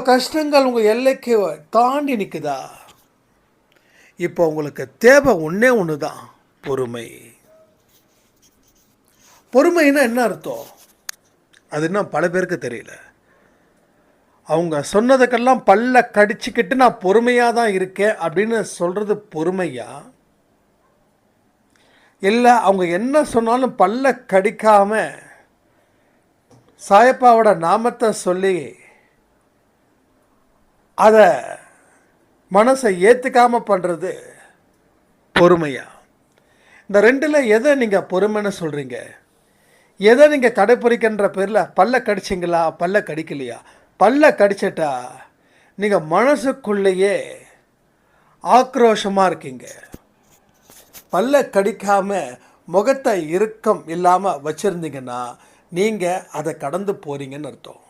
கஷ்டங்கள் உங்கள் எல்லைக்கு தாண்டி நிற்குதா? இப்போ உங்களுக்கு தேவை ஒன்றே ஒன்று தான், பொறுமை. பொறுமைன்னா என்ன அர்த்தம்? அது இன்னும் பல பேருக்கு தெரியல. அவங்க சொன்னதுக்கெல்லாம் பல்ல கடிச்சிக்கிட்டு நான் பொறுமையாக தான் இருக்கேன் அப்படின்னு சொல்கிறது பொறுமையா? இல்லை அவங்க என்ன சொன்னாலும் பல்ல கடிக்காமல் சாயப்பாவோட நாமத்தை சொல்லி அதை மனசை ஏற்றுக்காமல் பண்ணுறது பொறுமையா? இந்த ரெண்டில் எதை நீங்கள் பொறுமைன்னு சொல்கிறீங்க? எதை நீங்கள் கடைப்பிடிக்கின்ற பேரில் பல்ல கடிச்சிங்களா, பல்ல கடிக்கலையா? பல்ல கடிச்சிட்டா நீங்கள் மனசுக்குள்ளேயே ஆக்ரோஷமாக இருக்கீங்க. பல்ல கடிக்காமல் முகத்தை இறுக்கம் இல்லாமல் வச்சுருந்தீங்கன்னா நீங்கள் அதை கடந்து போகிறீங்கன்னு அர்த்தம்.